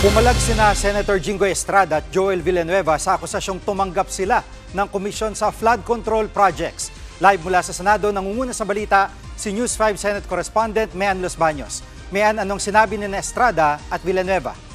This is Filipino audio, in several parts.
Pumalag sina Senator Jinggoy Estrada at Joel Villanueva sa akusasyong tumanggap sila ng komisyon sa flood control projects. Live mula sa Senado, nangunguna sa balita si News 5 Senate Correspondent Mean Los Baños. Mean, anong sinabi ni Estrada at Villanueva?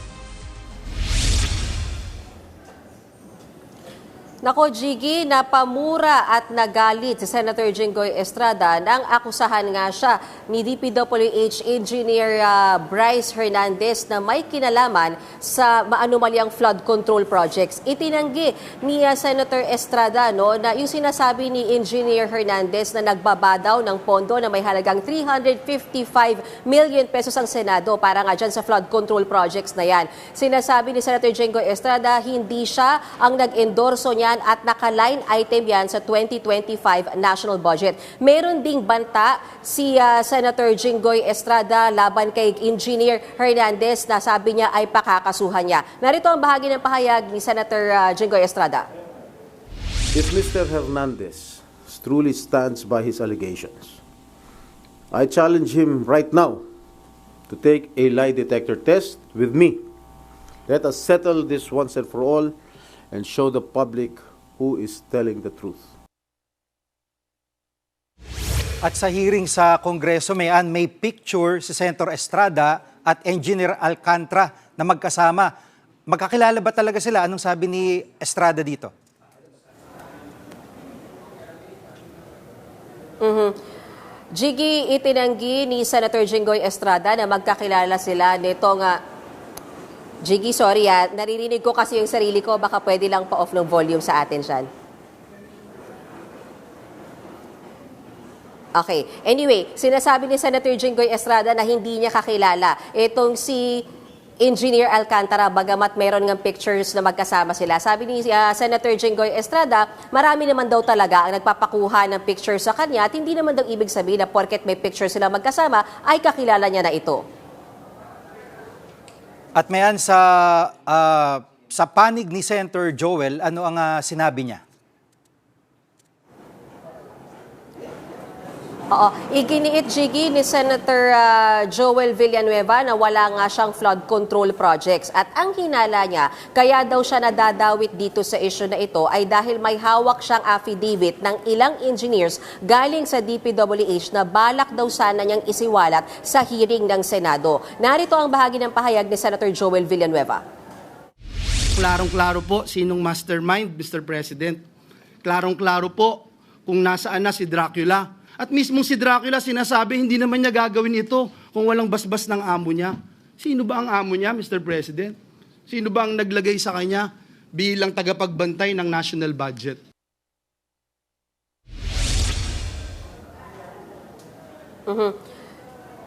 Nako, Jiggy, napamura at nagalit si Senator Jinggoy Estrada nang akusahan nga siya ni DPWH Engineer Bryce Hernandez na may kinalaman sa maanumalyang flood control projects. Itinanggi ni Senator Estrada na yung sinasabi ni Engineer Hernandez na nagbaba daw ng pondo na may halagang 355 million pesos ang Senado para nga dyan sa flood control projects na yan. Sinasabi ni Senator Jinggoy Estrada hindi siya ang nag-endorso niya at naka-line item yan sa 2025 national budget. Meron ding banta si Senator Jinggoy Estrada laban kay Engineer Hernandez na sabi niya ay pakakasuhan niya. Narito ang bahagi ng pahayag ni Senator Jinggoy Estrada. If Mr. Hernandez truly stands by his allegations, I challenge him right now to take a lie detector test with me. Let us settle this once and for all and show the public who is telling the truth. At sa hearing sa Kongreso, may picture si Senator Estrada at Engineer Alcantara na magkasama. Magkakilala ba talaga sila? Anong sabi ni Estrada dito? Jiggy, itinanggi ni Senator Jinggoy Estrada na magkakilala sila nitong Jiggy, sorry naririnig ko kasi yung sarili ko, baka pwede lang pa-off ng volume sa atin dyan. Okay, anyway, sinasabi ni Senator Jinggoy Estrada na hindi niya kakilala itong si Engineer Alcantara, bagamat meron ng pictures na magkasama sila. Sabi ni Senator Jinggoy Estrada, marami naman daw talaga ang nagpapakuha ng pictures sa kanya at hindi naman daw ibig sabihin na porket may picture sila magkasama ay kakilala niya na ito. At mayan sa panig ni Senator Joel, ano ang sinabi niya? Oo, iginiit, Jiggy, ni Senator Joel Villanueva na wala nga siyang flood control projects. At ang hinala niya, kaya daw siya nadadawit dito sa issue na ito ay dahil may hawak siyang affidavit ng ilang engineers galing sa DPWH na balak daw sana niyang isiwalat sa hearing ng Senado. Narito ang bahagi ng pahayag ni Senator Joel Villanueva. Klarong-klaro po sinong mastermind, Mr. President. Klarong-klaro po kung nasaan na si Dracula. At mismong si Dracula sinasabi, hindi naman niya gagawin ito kung walang basbas ng amo niya. Sino ba ang amo niya, Mr. President? Sino ba ang naglagay sa kanya bilang tagapagbantay ng national budget?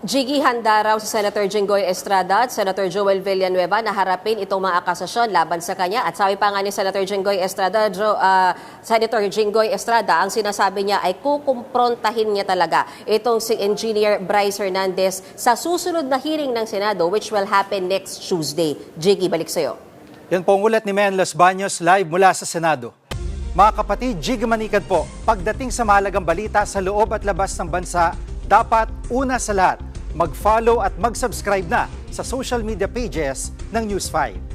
Jiggy, handa raw si Senator Jinggoy Estrada at Senator Joel Villanueva na harapin itong mga akasasyon laban sa kanya. At sabi pa nga ni Senator Jinggoy Estrada, Senator Jinggoy Estrada, ang sinasabi niya ay kukumprontahin niya talaga itong si Engineer Bryce Hernandez sa susunod na hearing ng Senado which will happen next Tuesday. Jiggy, balik sa'yo. Yan po ang ulat ni Mean Los Baños live mula sa Senado. Mga kapatid, Jiggy Manikad po, pagdating sa mahalagang balita sa loob at labas ng bansa, dapat una sa lahat, mag-follow at mag-subscribe na sa social media pages ng News 5.